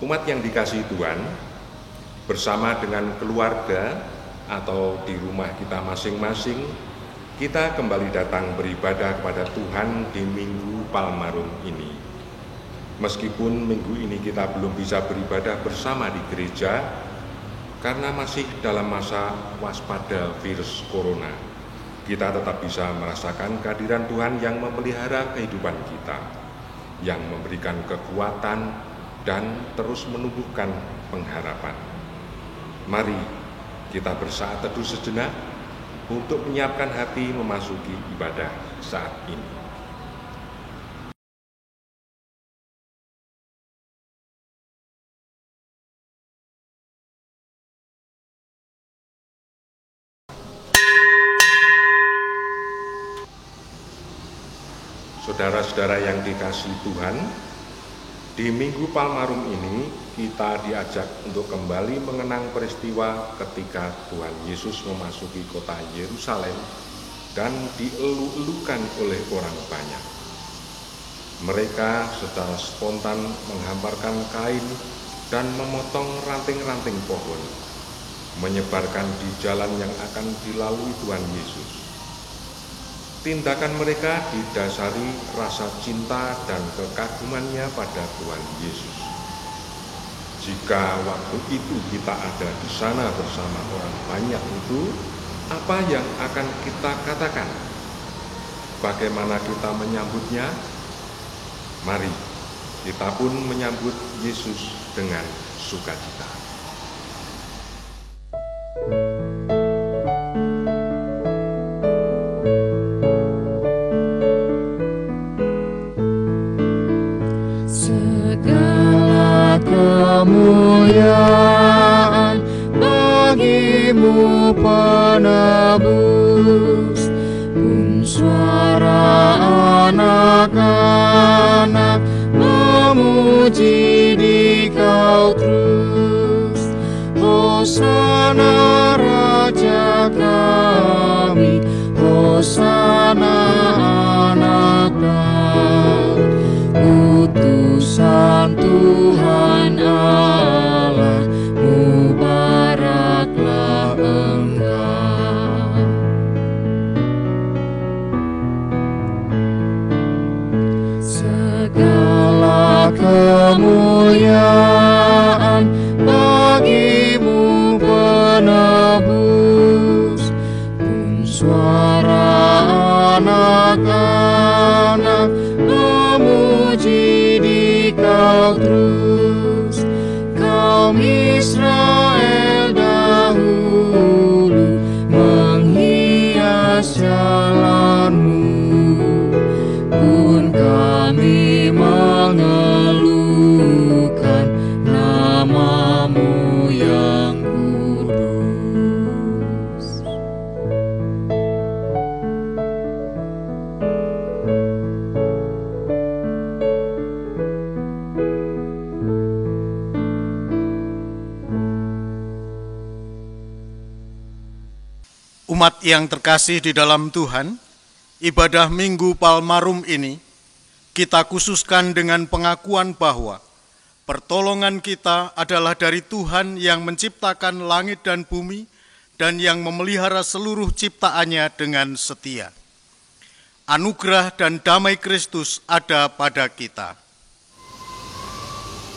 Umat yang dikasihi Tuhan, bersama dengan keluarga atau di rumah kita masing-masing, kita kembali datang beribadah kepada Tuhan di Minggu Palmarum ini. Meskipun minggu ini kita belum bisa beribadah bersama di gereja, karena masih dalam masa waspada virus corona, kita tetap bisa merasakan kehadiran Tuhan yang memelihara kehidupan kita, yang memberikan kekuatan dan terus menumbuhkan pengharapan. Mari kita bersaat teduh sejenak untuk menyiapkan hati memasuki ibadah saat ini. Saudara-saudara yang dikasihi Tuhan, di Minggu Palmarum ini kita diajak untuk kembali mengenang peristiwa ketika Tuhan Yesus memasuki kota Yerusalem dan dielu-elukan oleh orang banyak. Mereka secara spontan menghamparkan kain dan memotong ranting-ranting pohon, menyebarkan di jalan yang akan dilalui Tuhan Yesus. Tindakan mereka didasari rasa cinta dan kekagumannya pada Tuhan Yesus. Jika waktu itu kita ada di sana bersama orang banyak itu, apa yang akan kita katakan? Bagaimana kita menyambutnya? Mari kita pun menyambut Yesus dengan sukacita. Kemuliaan bagimu penebus, pun suara anak-anak memuji di Kau terus. Hosana Raja kami, Hosana anak Daud, utusan Tuhan Allah, mubaraklah Engkau. Segala kemuliaan bagimu penebus, pun suara anak-anak memuji di Kau terus. Kaum Israel dahulu menghias jalanmu, pun kami mengeluhkan namamu yang kudus. Umat yang terkasih di dalam Tuhan, ibadah Minggu Palmarum ini kita khususkan dengan pengakuan bahwa pertolongan kita adalah dari Tuhan yang menciptakan langit dan bumi dan yang memelihara seluruh ciptaannya dengan setia. Anugerah dan damai Kristus ada pada kita.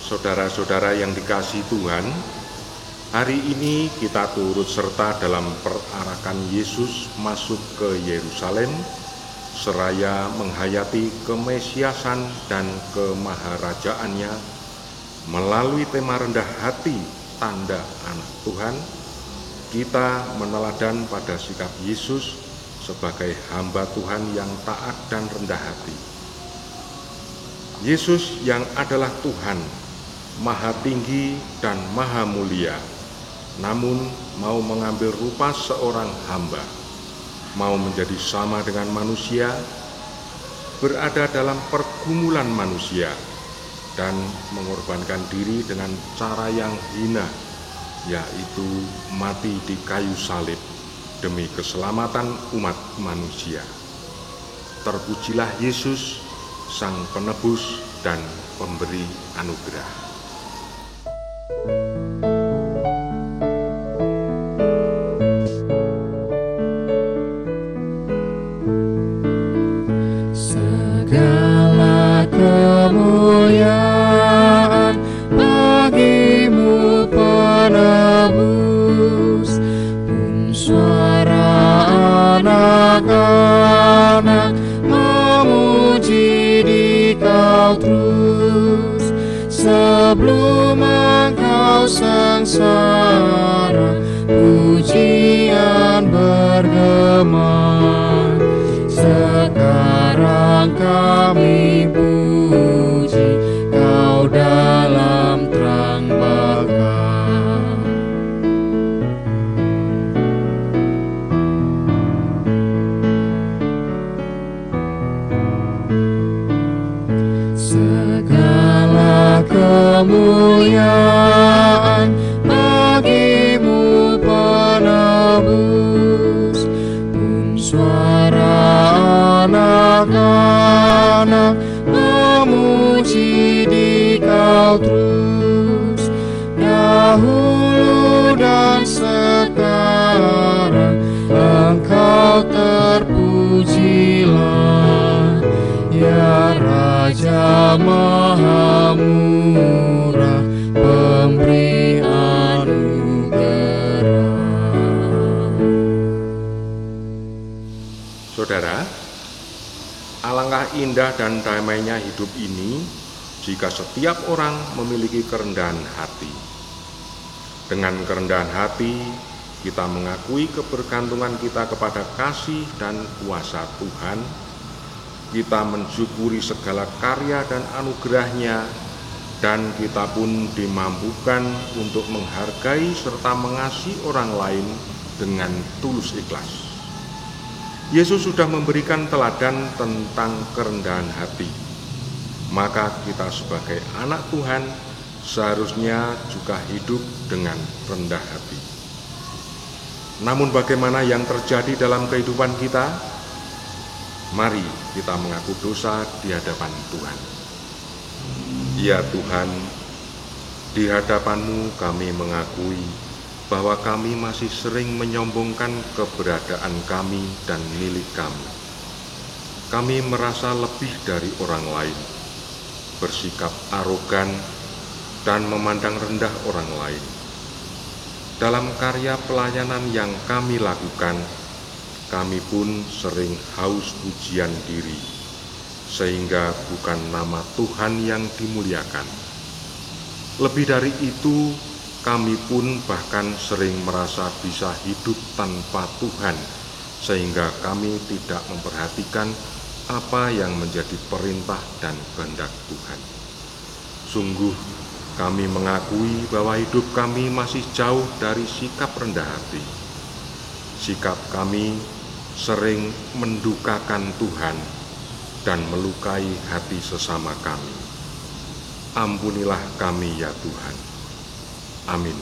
Saudara-saudara yang dikasihi Tuhan, hari ini kita turut serta dalam perarakan Yesus masuk ke Yerusalem, seraya menghayati kemesiasan dan kemaharajaannya melalui tema rendah hati tanda anak Tuhan. Kita meneladan pada sikap Yesus sebagai hamba Tuhan yang taat dan rendah hati. Yesus yang adalah Tuhan, Maha Tinggi dan Maha Mulia, namun mau mengambil rupa seorang hamba, mau menjadi sama dengan manusia, berada dalam pergumulan manusia, dan mengorbankan diri dengan cara yang hina, yaitu mati di kayu salib demi keselamatan umat manusia. Terpujilah Yesus, Sang Penebus dan Pemberi anugerah. Segala kemuliaan bagimu penebus, pun suara anak-anak memuji di Kau terus. Sebelum Engkau sengsara, pujian bergema. Sekarang kami puji Kau dalam terang baka. Segala kemuliaan bagimu penebus, pun suara anak-anak memuji di Kau terus. Dahulu dan sekarang Engkau terpujilah, ya Raja Maha Murah, pemberi anugerah. Saudara, alangkah indah dan damainya hidup ini jika setiap orang memiliki kerendahan hati. Dengan kerendahan hati, kita mengakui kebergantungan kita kepada kasih dan kuasa Tuhan. Kita mensyukuri segala karya dan anugerah-Nya, dan kita pun dimampukan untuk menghargai serta mengasihi orang lain dengan tulus ikhlas. Yesus sudah memberikan teladan tentang kerendahan hati. Maka kita sebagai anak Tuhan seharusnya juga hidup dengan rendah hati. Namun bagaimana yang terjadi dalam kehidupan kita? Mari kita mengaku dosa di hadapan Tuhan. Ya Tuhan, di hadapan-Mu kami mengakui bahwa kami masih sering menyombongkan keberadaan kami dan milik kami. Kami merasa lebih dari orang lain, bersikap arogan, dan memandang rendah orang lain. Dalam karya pelayanan yang kami lakukan, kami pun sering haus pujian diri, sehingga bukan nama Tuhan yang dimuliakan. Lebih dari itu, kami pun bahkan sering merasa bisa hidup tanpa Tuhan, sehingga kami tidak memperhatikan apa yang menjadi perintah dan kehendak Tuhan. Sungguh, kami mengakui bahwa hidup kami masih jauh dari sikap rendah hati. Sikap kami sering mendukakan Tuhan dan melukai hati sesama kami. Ampunilah kami ya Tuhan. Amin.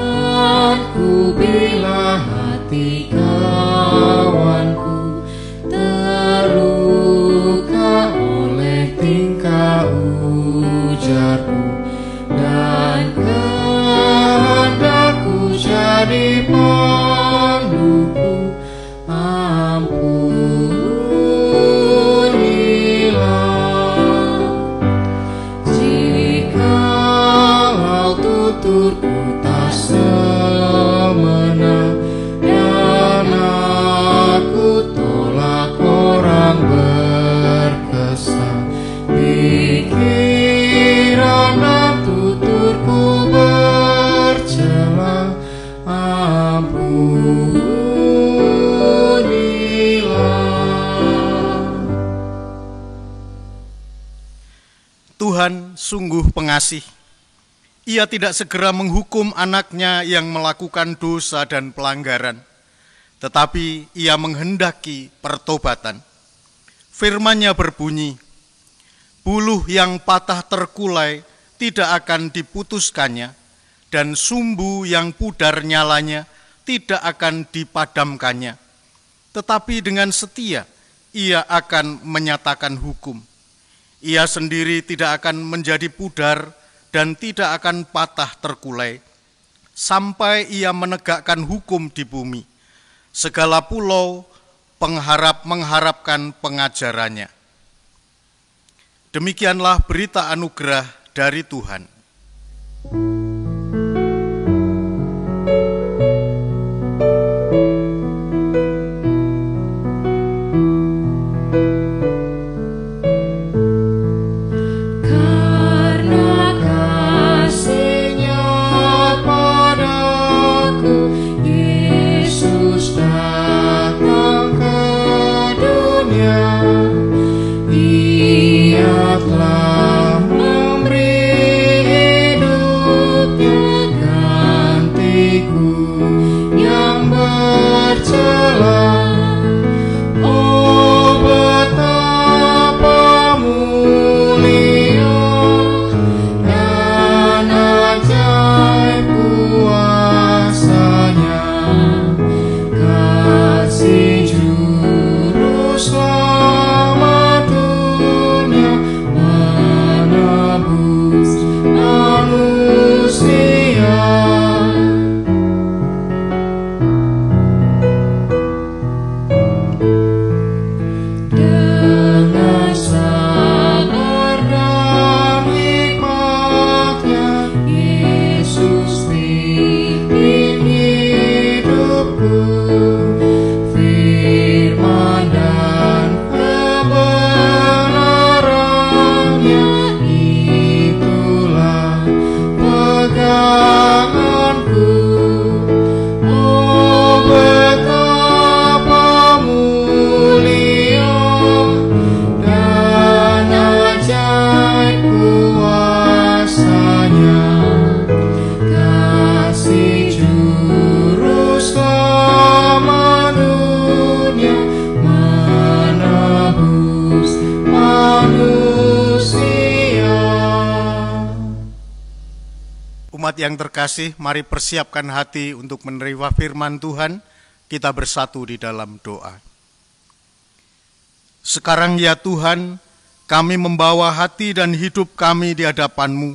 Tuhanku, bila hati kawanku terluka oleh tingkah ujarku, dan kehendakku jadi panduku, ampunilah. Jikalau tuturku tak semena, dan aku tolak orang berkesan, pikiran dan tuturku bercela, ampunilah. Tuhan sungguh pengasih. Ia tidak segera menghukum anaknya yang melakukan dosa dan pelanggaran, tetapi ia menghendaki pertobatan. Firman-Nya berbunyi, buluh yang patah terkulai tidak akan diputuskannya, dan sumbu yang pudar nyalanya tidak akan dipadamkannya. Tetapi dengan setia ia akan menyatakan hukum. Ia sendiri tidak akan menjadi pudar dan tidak akan patah terkulai, sampai ia menegakkan hukum di bumi. Segala pulau pengharap mengharapkan pengajarannya. Demikianlah berita anugerah dari Tuhan. Umat yang terkasih, mari persiapkan hati untuk menerima firman Tuhan. Kita bersatu di dalam doa. Sekarang ya Tuhan, kami membawa hati dan hidup kami di hadapan-Mu.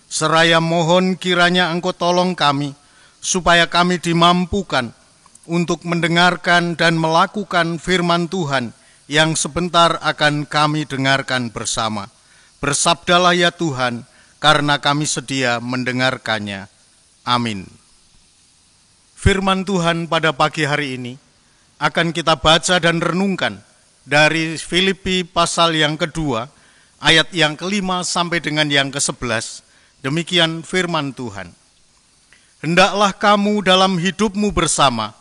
Seraya mohon kiranya Engkau tolong kami, supaya kami dimampukan untuk mendengarkan dan melakukan firman Tuhan yang sebentar akan kami dengarkan bersama. Bersabdalah ya Tuhan, karena kami sedia mendengarkannya. Amin. Firman Tuhan pada pagi hari ini akan kita baca dan renungkan dari Filipi pasal yang kedua, ayat yang kelima sampai dengan yang ke-11. Demikian firman Tuhan. Hendaklah kamu dalam hidupmu bersama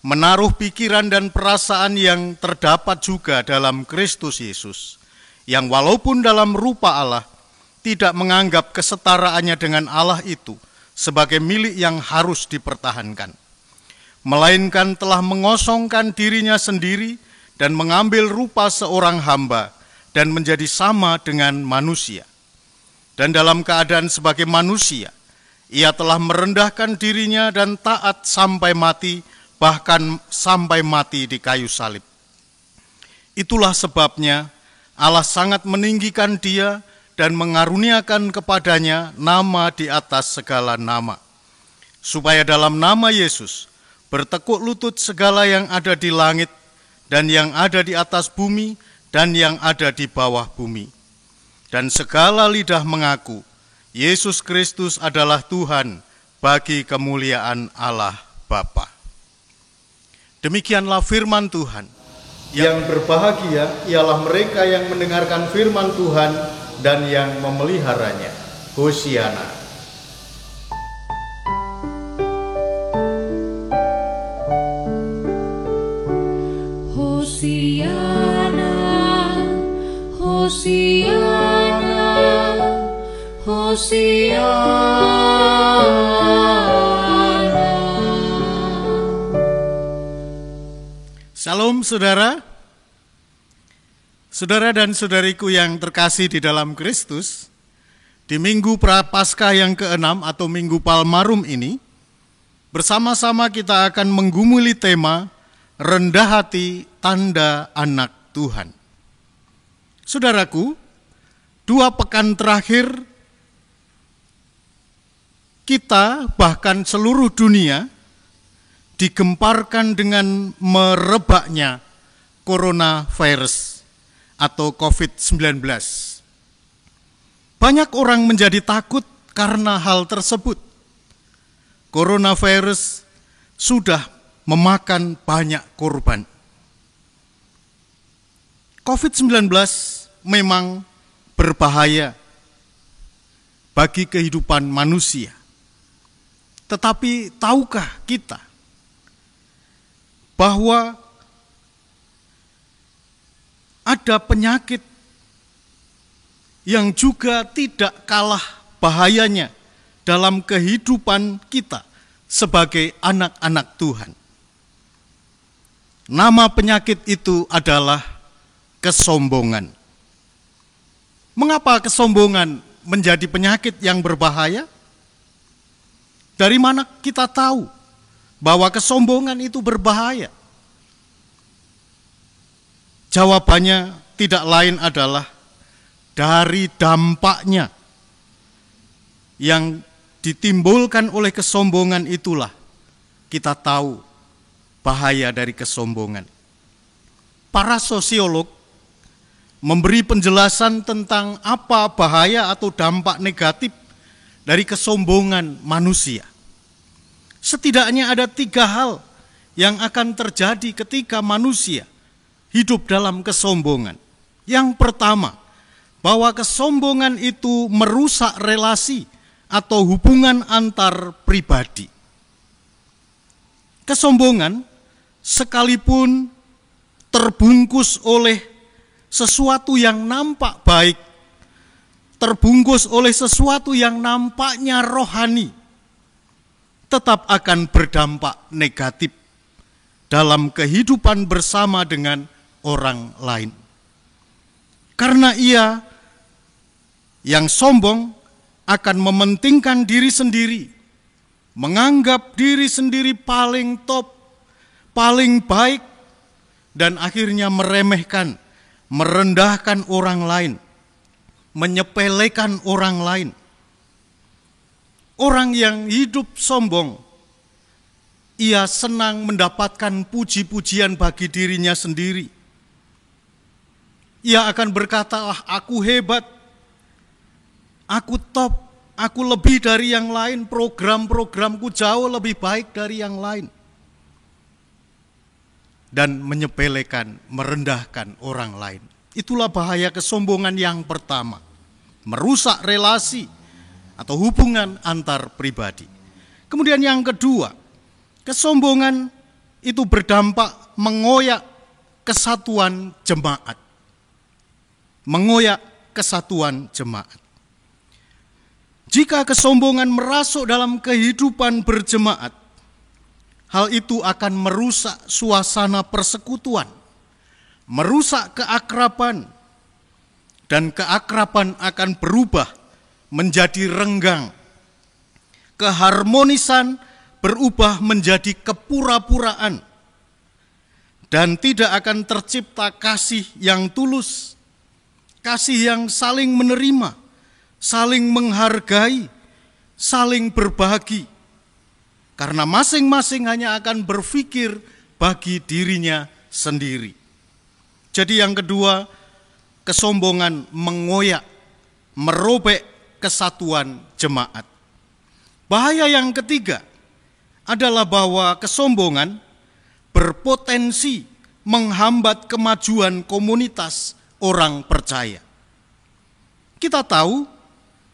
menaruh pikiran dan perasaan yang terdapat juga dalam Kristus Yesus, yang walaupun dalam rupa Allah, tidak menganggap kesetaraannya dengan Allah itu sebagai milik yang harus dipertahankan, melainkan telah mengosongkan dirinya sendiri dan mengambil rupa seorang hamba dan menjadi sama dengan manusia. Dan dalam keadaan sebagai manusia, ia telah merendahkan dirinya dan taat sampai mati, bahkan sampai mati di kayu salib. Itulah sebabnya Allah sangat meninggikan dia dan mengaruniakan kepadanya nama di atas segala nama, supaya dalam nama Yesus bertekuk lutut segala yang ada di langit dan yang ada di atas bumi dan yang ada di bawah bumi, dan segala lidah mengaku Yesus Kristus adalah Tuhan, bagi kemuliaan Allah Bapa. Demikianlah firman Tuhan. Yang berbahagia ialah mereka yang mendengarkan firman Tuhan dan yang memeliharanya. Hosiana. Hosiana, Hosiana, Hosiana. Salam saudara. Saudara dan saudariku yang terkasih di dalam Kristus, Di Minggu Prapaskah yang ke-6 atau Minggu Palmarum ini, bersama-sama kita akan menggumuli tema rendah hati tanda anak Tuhan. Saudaraku, 2 pekan terakhir kita bahkan seluruh dunia digemparkan dengan merebaknya coronavirus atau COVID-19. Banyak orang menjadi takut karena hal tersebut. Coronavirus sudah memakan banyak korban. COVID-19 memang berbahaya bagi kehidupan manusia. Tetapi tahukah kita bahwa ada penyakit yang juga tidak kalah bahayanya dalam kehidupan kita sebagai anak-anak Tuhan? Nama penyakit itu adalah kesombongan. Mengapa kesombongan menjadi penyakit yang berbahaya? Dari mana kita tahu bahwa kesombongan itu berbahaya? Jawabannya tidak lain adalah dari dampaknya yang ditimbulkan oleh kesombongan itulah kita tahu bahaya dari kesombongan. Para sosiolog memberi penjelasan tentang apa bahaya atau dampak negatif dari kesombongan manusia. Setidaknya ada 3 hal yang akan terjadi ketika manusia hidup dalam kesombongan. Yang pertama, bahwa kesombongan itu merusak relasi atau hubungan antar pribadi. Kesombongan sekalipun terbungkus oleh sesuatu yang nampak baik, terbungkus oleh sesuatu yang nampaknya rohani, tetap akan berdampak negatif dalam kehidupan bersama dengan orang lain. Karena ia yang sombong akan mementingkan diri sendiri, menganggap diri sendiri paling top, paling baik, dan akhirnya meremehkan, merendahkan orang lain, menyepelekan orang lain. Orang yang hidup sombong, ia senang mendapatkan puji-pujian bagi dirinya sendiri. Ia akan berkata, aku hebat, aku top, aku lebih dari yang lain, program-programku jauh lebih baik dari yang lain. Dan menyepelekan, merendahkan orang lain. Itulah bahaya kesombongan yang pertama. Merusak relasi atau hubungan antar pribadi. Kemudian yang kedua, kesombongan itu berdampak mengoyak kesatuan jemaat. Mengoyak kesatuan jemaat. Jika kesombongan merasuk dalam kehidupan berjemaat, hal itu akan merusak suasana persekutuan, merusak keakraban, dan keakraban akan berubah menjadi renggang. Keharmonisan berubah menjadi kepura-puraan, dan tidak akan tercipta kasih yang tulus, kasih yang saling menerima, saling menghargai, saling berbagi. Karena masing-masing hanya akan berpikir bagi dirinya sendiri. Jadi yang kedua, kesombongan mengoyak, merobek kesatuan jemaat. Bahaya yang ketiga adalah bahwa kesombongan berpotensi menghambat kemajuan komunitas orang percaya. Kita tahu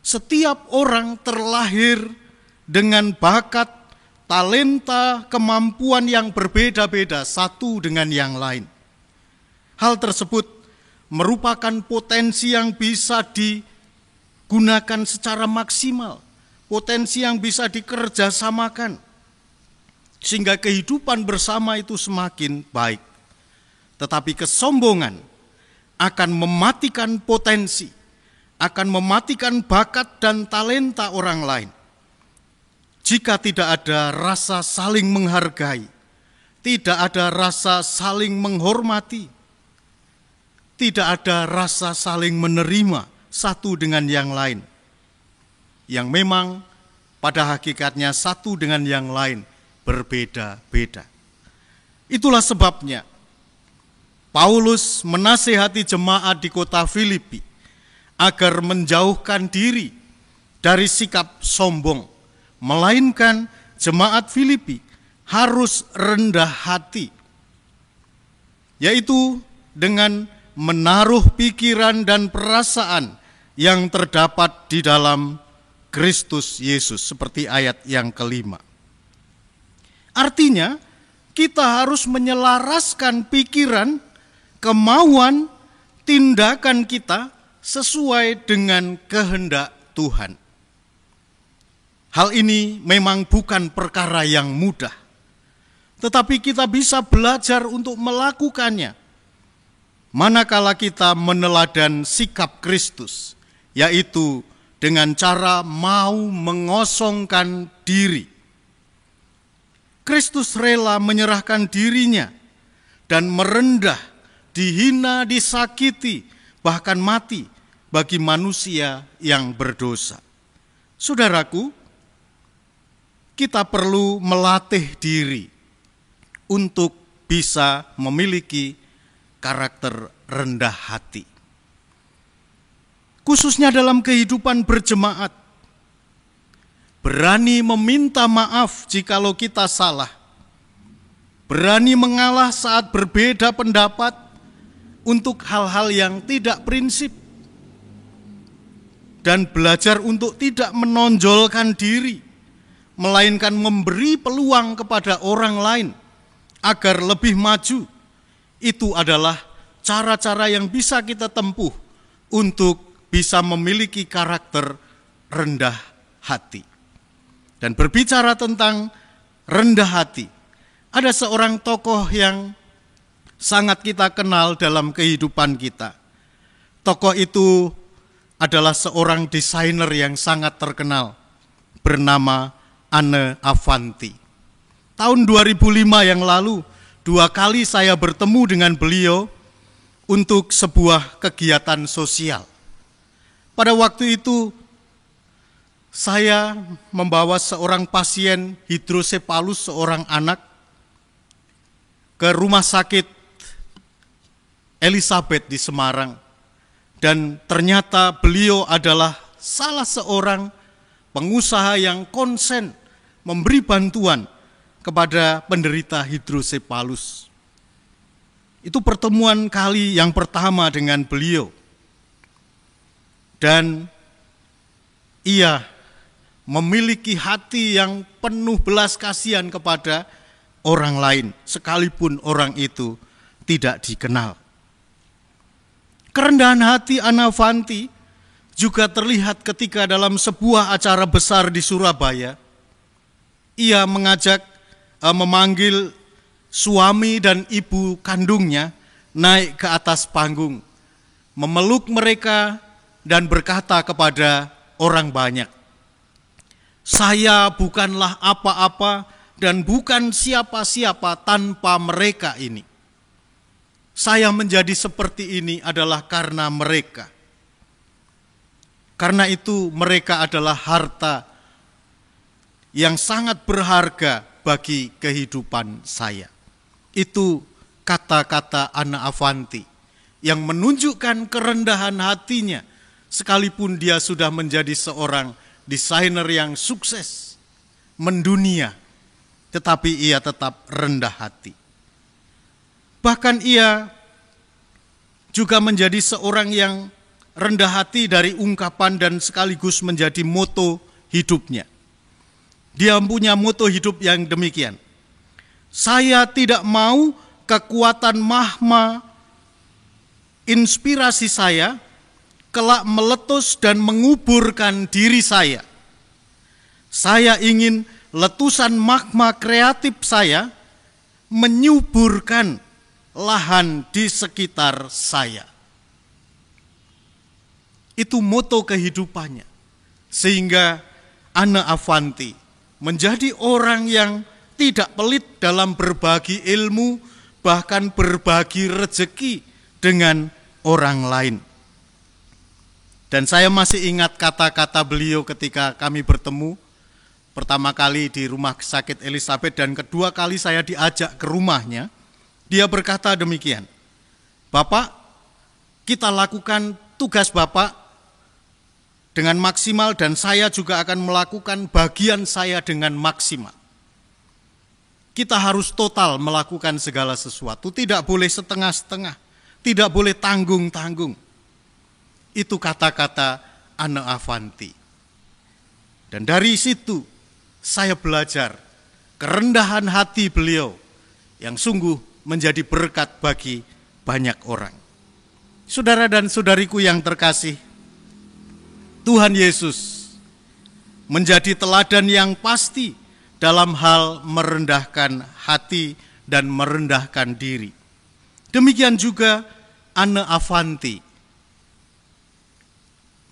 setiap orang terlahir dengan bakat, talenta, kemampuan yang berbeda-beda satu dengan yang lain. Hal tersebut merupakan potensi yang bisa digunakan secara maksimal, potensi yang bisa dikerjasamakan, sehingga kehidupan bersama itu semakin baik. Tetapi kesombongan akan mematikan potensi, akan mematikan bakat dan talenta orang lain. Jika tidak ada rasa saling menghargai, tidak ada rasa saling menghormati, tidak ada rasa saling menerima satu dengan yang lain, yang memang pada hakikatnya satu dengan yang lain berbeda-beda. Itulah sebabnya Paulus menasihati jemaat di kota Filipi agar menjauhkan diri dari sikap sombong, melainkan jemaat Filipi harus rendah hati, yaitu dengan menaruh pikiran dan perasaan yang terdapat di dalam Kristus Yesus, seperti ayat yang kelima. Artinya, kita harus menyelaraskan pikiran, kemauan, tindakan kita sesuai dengan kehendak Tuhan. Hal ini memang bukan perkara yang mudah, tetapi kita bisa belajar untuk melakukannya manakala kita meneladan sikap Kristus, yaitu dengan cara mau mengosongkan diri. Kristus rela menyerahkan dirinya dan merendah, dihina, disakiti, bahkan mati bagi manusia yang berdosa. Saudaraku, kita perlu melatih diri untuk bisa memiliki karakter rendah hati. Khususnya dalam kehidupan berjemaat, berani meminta maaf jikalau kita salah, berani mengalah saat berbeda pendapat untuk hal-hal yang tidak prinsip, dan belajar untuk tidak menonjolkan diri, melainkan memberi peluang kepada orang lain agar lebih maju. Itu adalah cara-cara yang bisa kita tempuh untuk bisa memiliki karakter rendah hati. Dan berbicara tentang rendah hati, ada seorang tokoh yang sangat kita kenal dalam kehidupan kita. Tokoh itu adalah seorang desainer yang sangat terkenal, bernama Anne Avanti. Tahun 2005 yang lalu, 2 kali saya bertemu dengan beliau untuk sebuah kegiatan sosial. Pada waktu itu, saya membawa seorang pasien hidrosepalus, seorang anak, ke rumah sakit Elizabeth di Semarang. Dan ternyata beliau adalah salah seorang pengusaha yang konsen memberi bantuan kepada penderita hidrosepalus. Itu pertemuan kali yang pertama dengan beliau. Dan ia memiliki hati yang penuh belas kasihan kepada orang lain, sekalipun orang itu tidak dikenal. Kerendahan hati Anne Avanti juga terlihat ketika dalam sebuah acara besar di Surabaya, ia memanggil suami dan ibu kandungnya naik ke atas panggung, memeluk mereka dan berkata kepada orang banyak, "Saya bukanlah apa-apa dan bukan siapa-siapa tanpa mereka ini. Saya menjadi seperti ini adalah karena mereka. Karena itu mereka adalah harta yang sangat berharga bagi kehidupan saya." Itu kata-kata Anne Avanti yang menunjukkan kerendahan hatinya, sekalipun dia sudah menjadi seorang desainer yang sukses mendunia, tetapi ia tetap rendah hati. Bahkan ia juga menjadi seorang yang rendah hati dari ungkapan dan sekaligus menjadi moto hidupnya. Dia punya moto hidup yang demikian: "Saya tidak mau kekuatan mahma inspirasi saya kelak meletus dan menguburkan diri saya. Saya ingin letusan magma kreatif saya menyuburkan lahan di sekitar saya." Itu moto kehidupannya. Sehingga Anna Avanti menjadi orang yang tidak pelit dalam berbagi ilmu, bahkan berbagi rezeki dengan orang lain. Dan saya masih ingat kata-kata beliau ketika kami bertemu pertama kali di rumah sakit Elizabeth dan kedua kali saya diajak ke rumahnya. Dia berkata demikian, "Bapak, kita lakukan tugas Bapak dengan maksimal dan saya juga akan melakukan bagian saya dengan maksimal. Kita harus total melakukan segala sesuatu, tidak boleh setengah-setengah, tidak boleh tanggung-tanggung." Itu kata-kata Anna Avanti. Dan dari situ saya belajar kerendahan hati beliau yang sungguh menjadi berkat bagi banyak orang. Saudara dan saudariku yang terkasih, Tuhan Yesus menjadi teladan yang pasti dalam hal merendahkan hati dan merendahkan diri. Demikian juga Anna Avanti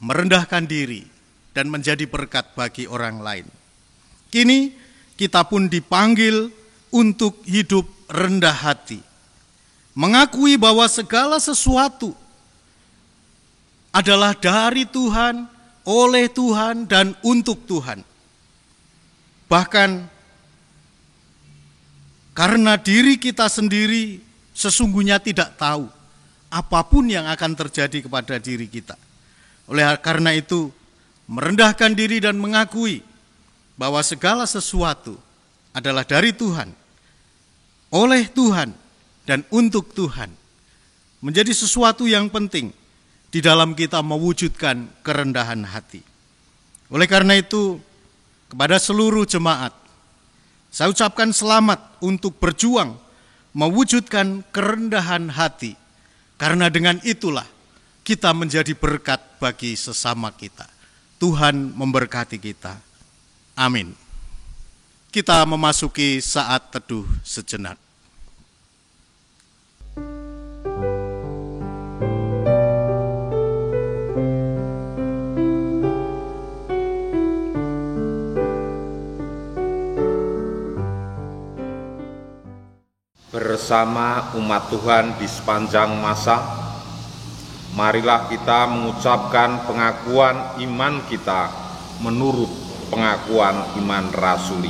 merendahkan diri dan menjadi berkat bagi orang lain. Kini kita pun dipanggil untuk hidup rendah hati, mengakui bahwa segala sesuatu adalah dari Tuhan, oleh Tuhan, dan untuk Tuhan. Bahkan karena diri kita sendiri sesungguhnya tidak tahu apapun yang akan terjadi kepada diri kita. Oleh karena itu, merendahkan diri dan mengakui bahwa segala sesuatu adalah dari Tuhan, oleh Tuhan, dan untuk Tuhan, menjadi sesuatu yang penting di dalam kita mewujudkan kerendahan hati. Oleh karena itu, kepada seluruh jemaat, saya ucapkan selamat untuk berjuang mewujudkan kerendahan hati, karena dengan itulah kita menjadi berkat bagi sesama kita. Tuhan memberkati kita. Amin. Kita memasuki saat teduh sejenak. Bersama umat Tuhan di sepanjang masa, marilah kita mengucapkan pengakuan iman kita menurut pengakuan iman rasuli.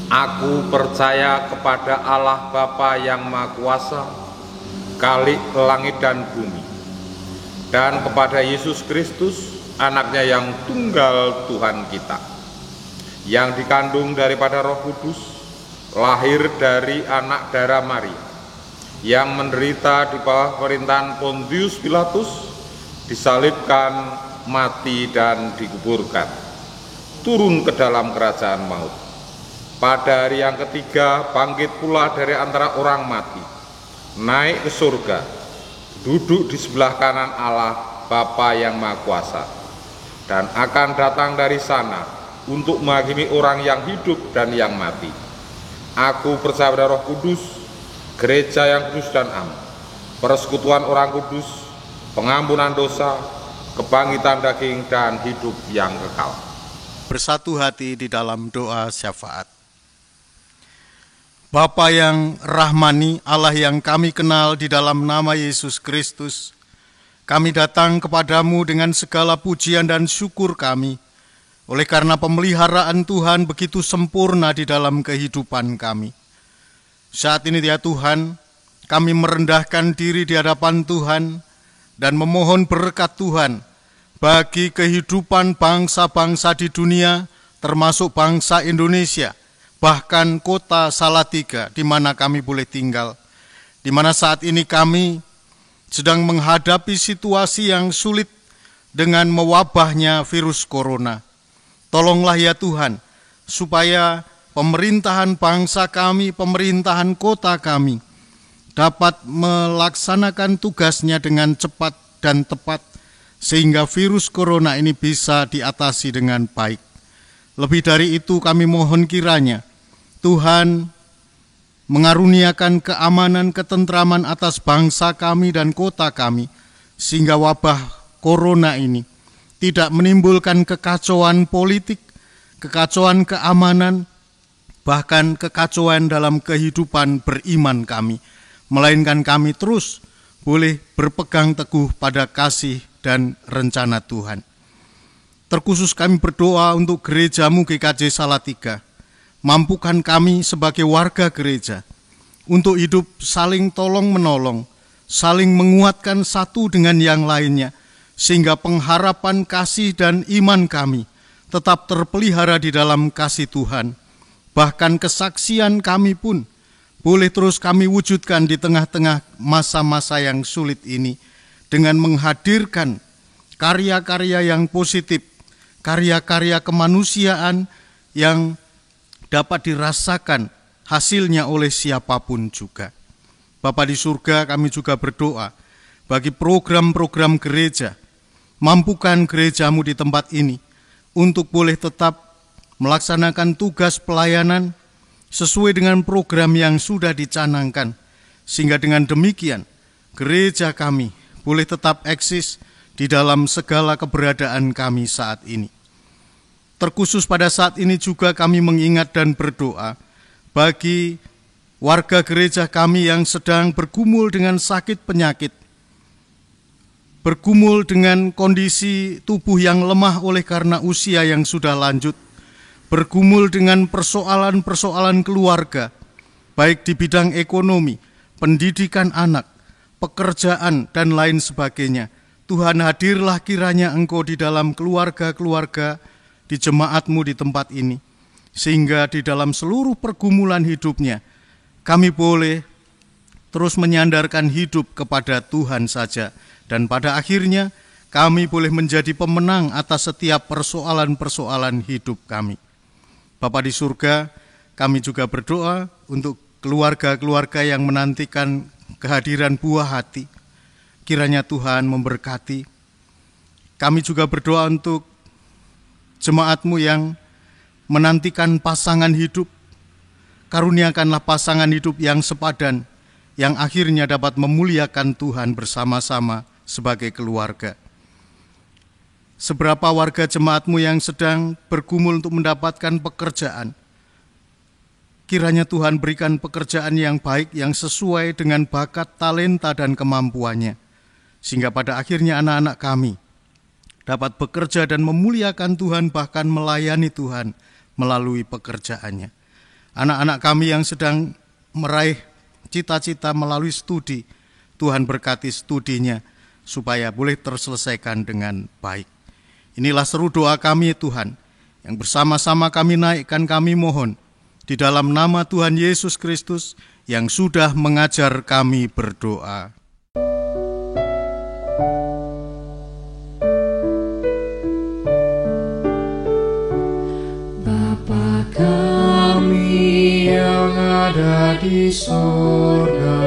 Aku percaya kepada Allah Bapa yang Maha Kuasa, Khalik langit dan bumi, dan kepada Yesus Kristus, anaknya yang tunggal Tuhan kita, yang dikandung daripada Roh Kudus, lahir dari anak darah Maria, yang menderita di bawah pemerintahan Pontius Pilatus, disalibkan, mati dan dikuburkan, turun ke dalam kerajaan maut. Pada hari yang ketiga bangkit pula dari antara orang mati, naik ke surga, duduk di sebelah kanan Allah Bapa yang Maha Kuasa, dan akan datang dari sana untuk menghakimi orang yang hidup dan yang mati. Aku percaya pada Roh Kudus, gereja yang kudus dan am, persekutuan orang kudus, pengampunan dosa, kebangkitan daging, dan hidup yang kekal. Bersatu hati di dalam doa syafaat. Bapa yang rahmani, Allah yang kami kenal di dalam nama Yesus Kristus, kami datang kepadamu dengan segala pujian dan syukur kami, oleh karena pemeliharaan Tuhan begitu sempurna di dalam kehidupan kami. Saat ini ya Tuhan, kami merendahkan diri di hadapan Tuhan dan memohon berkat Tuhan bagi kehidupan bangsa-bangsa di dunia, termasuk bangsa Indonesia, bahkan kota Salatiga di mana kami boleh tinggal, di mana saat ini kami sedang menghadapi situasi yang sulit dengan mewabahnya virus corona. Tolonglah ya Tuhan, supaya pemerintahan bangsa kami, pemerintahan kota kami dapat melaksanakan tugasnya dengan cepat dan tepat, sehingga virus corona ini bisa diatasi dengan baik. Lebih dari itu kami mohon kiranya Tuhan mengaruniakan keamanan, ketentraman atas bangsa kami dan kota kami, sehingga wabah corona ini tidak menimbulkan kekacauan politik, kekacauan keamanan, bahkan kekacauan dalam kehidupan beriman kami, melainkan kami terus boleh berpegang teguh pada kasih dan rencana Tuhan. Terkhusus kami berdoa untuk gerejamu GKJ Salatiga. Mampukan kami sebagai warga gereja untuk hidup saling tolong-menolong, saling menguatkan satu dengan yang lainnya, sehingga pengharapan kasih dan iman kami tetap terpelihara di dalam kasih Tuhan. Bahkan kesaksian kami pun boleh terus kami wujudkan di tengah-tengah masa-masa yang sulit ini dengan menghadirkan karya-karya yang positif, karya-karya kemanusiaan yang dapat dirasakan hasilnya oleh siapapun juga. Bapa di surga, kami juga berdoa bagi program-program gereja. Mampukan gerejamu di tempat ini untuk boleh tetap melaksanakan tugas pelayanan sesuai dengan program yang sudah dicanangkan, sehingga dengan demikian gereja kami boleh tetap eksis di dalam segala keberadaan kami saat ini. Terkhusus pada saat ini juga kami mengingat dan berdoa bagi warga gereja kami yang sedang bergumul dengan sakit penyakit, bergumul dengan kondisi tubuh yang lemah oleh karena usia yang sudah lanjut, bergumul dengan persoalan-persoalan keluarga, baik di bidang ekonomi, pendidikan anak, pekerjaan, dan lain sebagainya. Tuhan, hadirlah kiranya Engkau di dalam keluarga-keluarga di jemaatmu di tempat ini, sehingga di dalam seluruh pergumulan hidupnya kami boleh terus menyandarkan hidup kepada Tuhan saja, dan pada akhirnya kami boleh menjadi pemenang atas setiap persoalan-persoalan hidup kami. Bapa di surga, kami juga berdoa untuk keluarga-keluarga yang menantikan kehadiran buah hati. Kiranya Tuhan memberkati. Kami juga berdoa untuk jemaatmu yang menantikan pasangan hidup. Karuniakanlah pasangan hidup yang sepadan, yang akhirnya dapat memuliakan Tuhan bersama-sama sebagai keluarga. Seberapa warga jemaatmu yang sedang bergumul untuk mendapatkan pekerjaan, kiranya Tuhan berikan pekerjaan yang baik, yang sesuai dengan bakat, talenta, dan kemampuannya, sehingga pada akhirnya anak-anak kami dapat bekerja dan memuliakan Tuhan, bahkan melayani Tuhan melalui pekerjaannya. Anak-anak kami yang sedang meraih cita-cita melalui studi, Tuhan berkati studinya supaya boleh terselesaikan dengan baik. Inilah seru doa kami Tuhan, yang bersama-sama kami naikkan, kami mohon di dalam nama Tuhan Yesus Kristus yang sudah mengajar kami berdoa. Bapa kami yang ada di surga,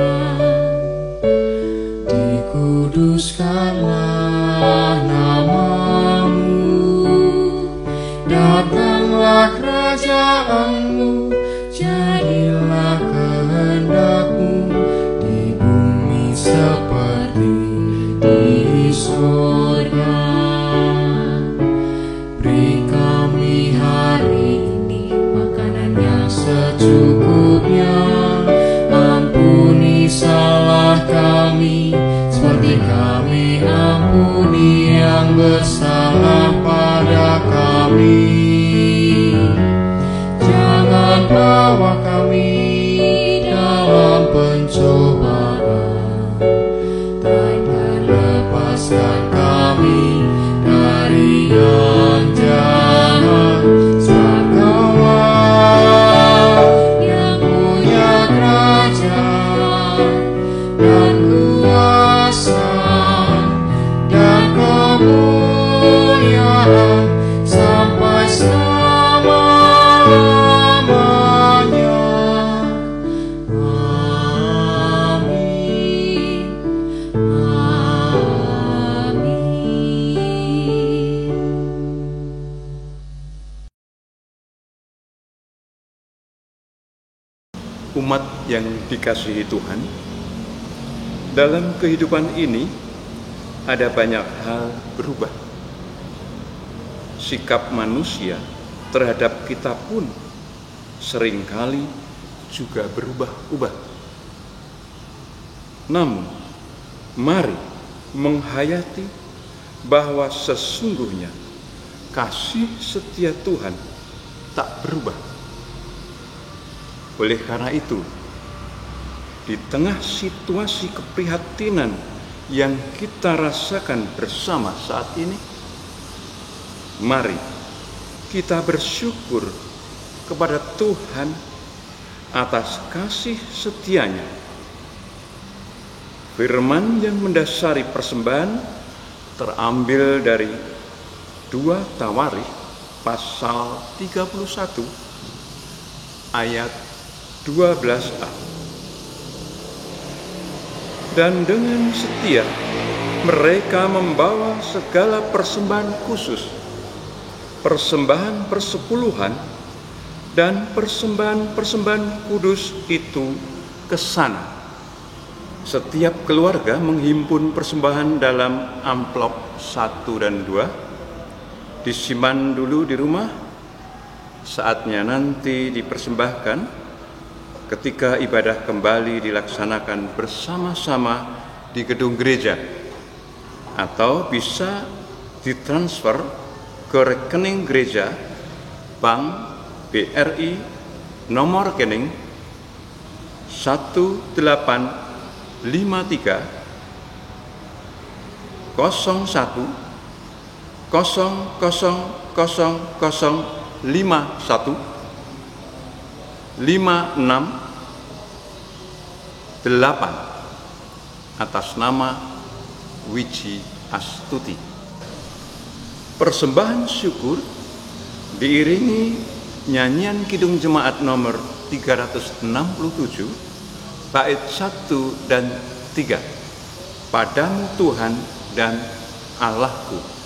dikuduskanlah namamu, datanglah kerajaanmu, jadilah kehendakmu di bumi seperti di surga. Beri kami hari ini makanan yang secukupnya, ampuni salah kami seperti kami ampuni yang bersalah pada kami. Jangan bawa kami dalam pencobaan, dan lepaskan kami dari yang jahat. Sebab Kaulah yang punya kerajaan dan kuasa dan kemuliaan sampai selama-lamanya. Amin. Amin. Umat yang dikasihi Tuhan, dalam kehidupan ini ada banyak hal berubah. Sikap manusia terhadap kita pun seringkali juga berubah-ubah. Namun, mari menghayati bahwa sesungguhnya kasih setia Tuhan tak berubah. Oleh karena itu, di tengah situasi keprihatinan yang kita rasakan bersama saat ini, mari kita bersyukur kepada Tuhan atas kasih setianya. Firman yang mendasari persembahan terambil dari 2 Tawarikh pasal 31 ayat 12a. Dan dengan setia mereka membawa segala persembahan khusus, persembahan persepuluhan, dan persembahan-persembahan kudus itu ke sana. Setiap keluarga menghimpun persembahan dalam amplop 1 dan 2, disimpan dulu di rumah, saatnya nanti dipersembahkan ketika ibadah kembali dilaksanakan bersama-sama di gedung gereja, atau bisa ditransfer ke rekening gereja Bank BRI nomor rekening 1853 01 000051 568 atas nama Wiji Astuti. Persembahan syukur diiringi nyanyian Kidung Jemaat nomor 367 bait 1 dan 3. Padamu Tuhan dan Allahku.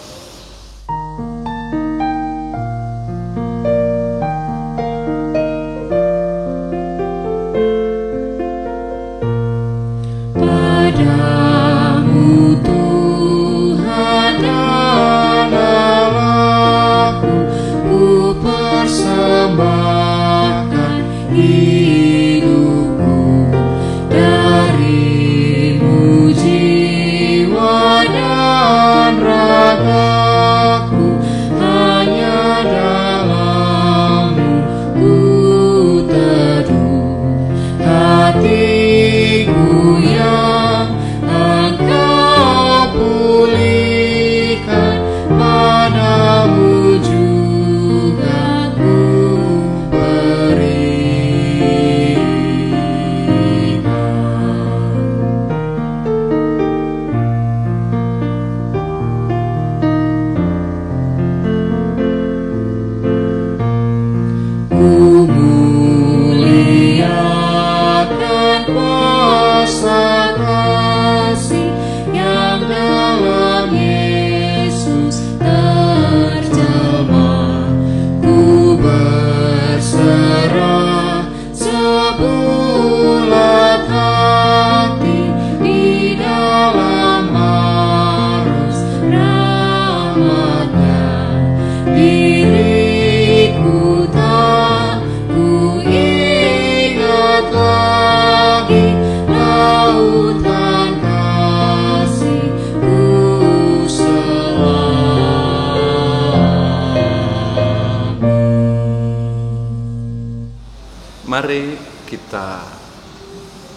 Mari kita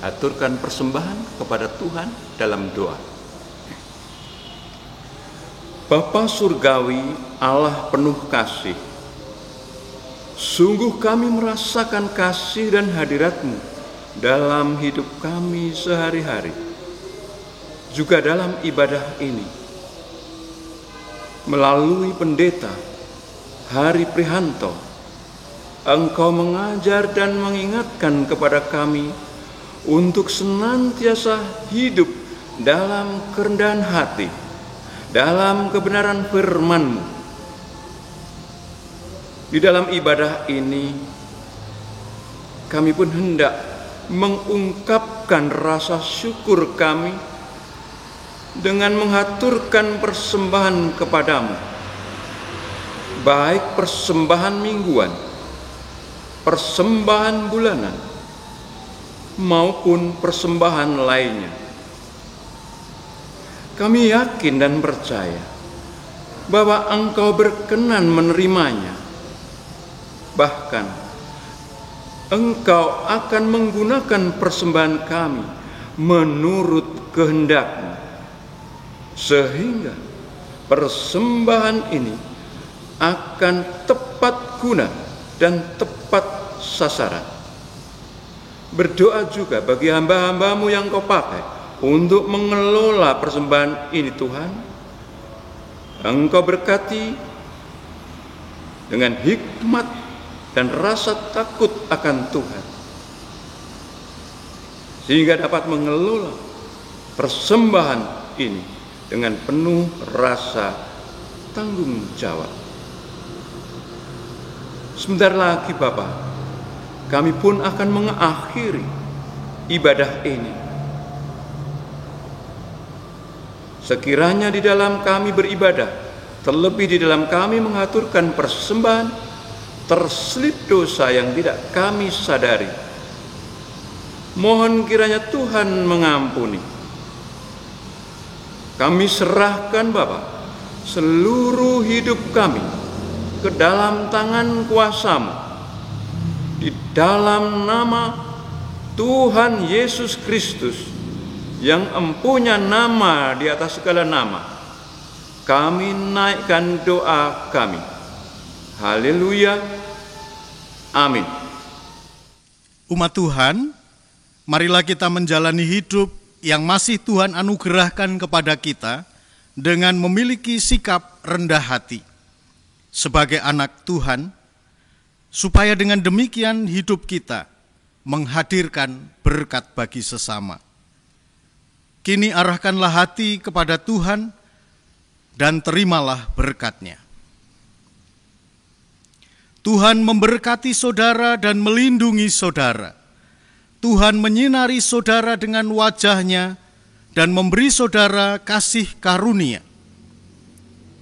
aturkan persembahan kepada Tuhan dalam doa. Bapa Surgawi, Allah penuh kasih, sungguh kami merasakan kasih dan hadirat-Mu dalam hidup kami sehari-hari, juga dalam ibadah ini. Melalui pendeta Hari Prihanto, Engkau mengajar dan mengingatkan kepada kami untuk senantiasa hidup dalam kerendahan hati, dalam kebenaran firman-Mu. Di dalam ibadah ini, kami pun hendak mengungkapkan rasa syukur kami dengan menghaturkan persembahan kepadamu, baik persembahan mingguan, persembahan bulanan, maupun persembahan lainnya. Kami yakin dan percaya bahwa Engkau berkenan menerimanya. Bahkan Engkau akan menggunakan persembahan kami menurut kehendak-Mu, sehingga persembahan ini akan tepat guna dan tepat sasaran. Berdoa juga bagi hamba-hamba-Mu yang Kau pakai untuk mengelola persembahan ini, Tuhan. Engkau berkati dengan hikmat dan rasa takut akan Tuhan, sehingga dapat mengelola persembahan ini dengan penuh rasa tanggung jawab. Sebentar lagi Bapa, kami pun akan mengakhiri ibadah ini. Sekiranya di dalam kami beribadah, terlebih di dalam kami mengaturkan persembahan, terselip dosa yang tidak kami sadari, mohon kiranya Tuhan mengampuni. Kami serahkan Bapa seluruh hidup kami ke dalam tangan kuasa-Mu, di dalam nama Tuhan Yesus Kristus yang empunya nama di atas segala nama. Kami naikkan doa kami. Haleluya. Amin. Umat Tuhan, marilah kita menjalani hidup yang masih Tuhan anugerahkan kepada kita dengan memiliki sikap rendah hati sebagai anak Tuhan, supaya dengan demikian hidup kita menghadirkan berkat bagi sesama. Kini arahkanlah hati kepada Tuhan dan terimalah berkat-Nya. Tuhan memberkati saudara dan melindungi saudara. Tuhan menyinari saudara dengan wajah-Nya dan memberi saudara kasih karunia.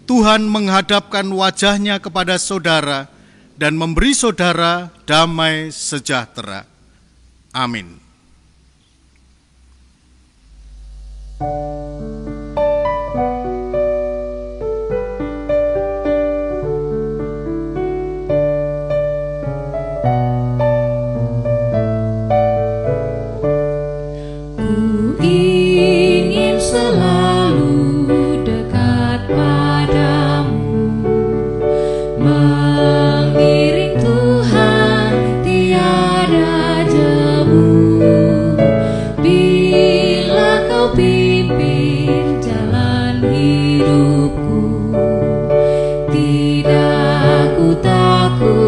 Tuhan menghadapkan wajah-Nya kepada saudara dan memberi saudara damai sejahtera. Amin. Tidak ku takut.